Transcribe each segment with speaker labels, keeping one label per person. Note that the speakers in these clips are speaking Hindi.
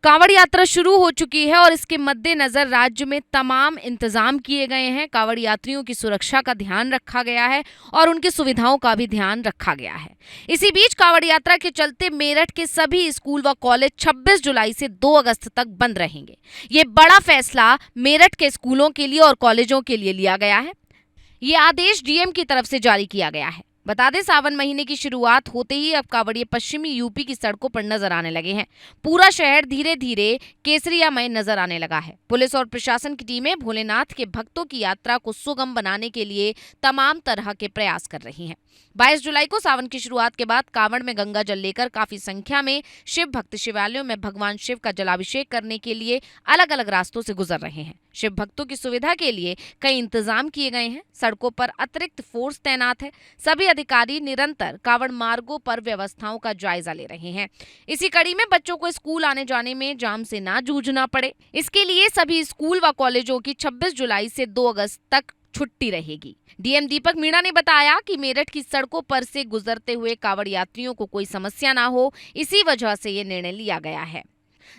Speaker 1: कांवड़ यात्रा शुरू हो चुकी है और इसके मद्देनजर राज्य में तमाम इंतजाम किए गए हैं। कांवड़ यात्रियों की सुरक्षा का ध्यान रखा गया है और उनकी सुविधाओं का भी ध्यान रखा गया है। इसी बीच कांवड़ यात्रा के चलते मेरठ के सभी स्कूल व कॉलेज 26 जुलाई से 2 अगस्त तक बंद रहेंगे। ये बड़ा फैसला मेरठ के स्कूलों के लिए और कॉलेजों के लिए लिया गया है। ये आदेश डीएम की तरफ से जारी किया गया है। बता दें, सावन महीने की शुरुआत होते ही अब कांवड़िए पश्चिमी यूपी की सड़कों पर नजर आने लगे हैं। पूरा शहर धीरे धीरे केसरियामय नजर आने लगा है। पुलिस और प्रशासन की टीमें भोलेनाथ के भक्तों की यात्रा को सुगम बनाने के लिए तमाम तरह के प्रयास कर रही हैं। 22 जुलाई को सावन की शुरुआत के बाद कांवड़ में गंगा जल लेकर काफी संख्या में शिव भक्त शिवालयों में भगवान शिव का जलाभिषेक करने के लिए अलग अलग रास्तों से गुजर रहे हैं। शिव भक्तों की सुविधा के लिए कई इंतजाम किए गए हैं। सड़कों पर अतिरिक्त फोर्स तैनात है। सभी अधिकारी निरंतर कांवड़ मार्गों पर व्यवस्थाओं का जायजा ले रहे हैं। इसी कड़ी में बच्चों को स्कूल आने जाने में जाम से ना जूझना पड़े, इसके लिए सभी स्कूल व कॉलेजों की 26 जुलाई से 2 अगस्त तक छुट्टी रहेगी। डीएम दीपक मीणा ने बताया कि मेरठ की सड़कों पर से गुजरते हुए कांवड़ यात्रियों को कोई समस्या ना हो, इसी वजह से ये निर्णय लिया गया है।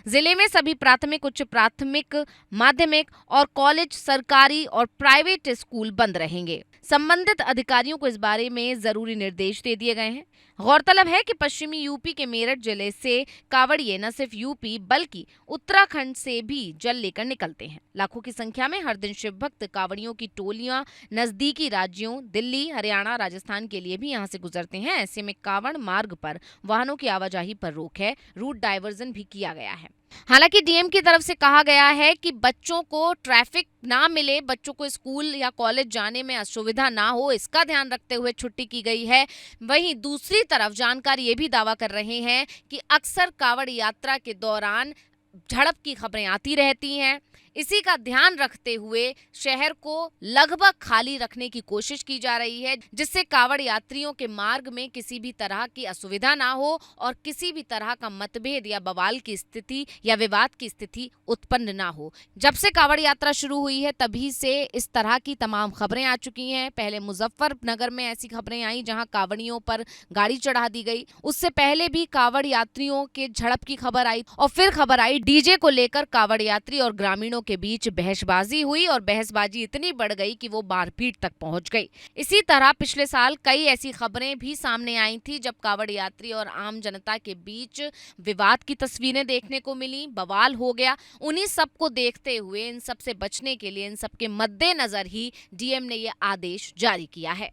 Speaker 1: जिले में सभी प्राथमिक, उच्च प्राथमिक, माध्यमिक और कॉलेज, सरकारी और प्राइवेट स्कूल बंद रहेंगे। संबंधित अधिकारियों को इस बारे में जरूरी निर्देश दे दिए गए हैं। गौरतलब है कि पश्चिमी यूपी के मेरठ जिले से कांवड़िए न सिर्फ यूपी बल्कि उत्तराखंड से भी जल लेकर निकलते हैं। लाखों की संख्या में हर दिन शिव भक्त कांवड़ियों की टोलियां नजदीकी राज्यों दिल्ली, हरियाणा, राजस्थान के लिए भी यहां से गुजरते हैं। ऐसे में कांवड़ मार्ग पर वाहनों की आवाजाही पर रोक है। रूट डायवर्जन भी किया गया है। हालांकि डीएम की तरफ से कहा गया है कि बच्चों को ट्रैफिक ना मिले, बच्चों को स्कूल या कॉलेज जाने में असुविधा ना हो, इसका ध्यान रखते हुए छुट्टी की गई है। वहीं दूसरी तरफ जानकार ये भी दावा कर रहे हैं कि अक्सर कांवड़ यात्रा के दौरान झड़प की खबरें आती रहती हैं। इसी का ध्यान रखते हुए शहर को लगभग खाली रखने की कोशिश की जा रही है, जिससे कांवड़ यात्रियों के मार्ग में किसी भी तरह की असुविधा ना हो और किसी भी तरह का मतभेद या बवाल की स्थिति या विवाद की स्थिति उत्पन्न ना हो। जब से कांवड़ यात्रा शुरू हुई है तभी से इस तरह की तमाम खबरें आ चुकी हैं। पहले मुजफ्फरनगर में ऐसी खबरें आई जहां कांवड़ियों पर गाड़ी चढ़ा दी गई। उससे पहले भी कांवड़ यात्रियों के झड़प की खबर आई और फिर खबर आई डीजे को लेकर कांवड़ यात्री और ग्रामीणों के बीच बहसबाजी हुई और बहसबाजी इतनी बढ़ गई कि वो मारपीट तक पहुंच गई। इसी तरह पिछले साल कई ऐसी खबरें भी सामने आई थी जब कांवड़ यात्री और आम जनता के बीच विवाद की तस्वीरें देखने को मिली, बवाल हो गया। उन्हीं सब को देखते हुए, इन सब से बचने के लिए, इन सब के मद्देनजर ही डीएम ने यह आदेश जारी किया है।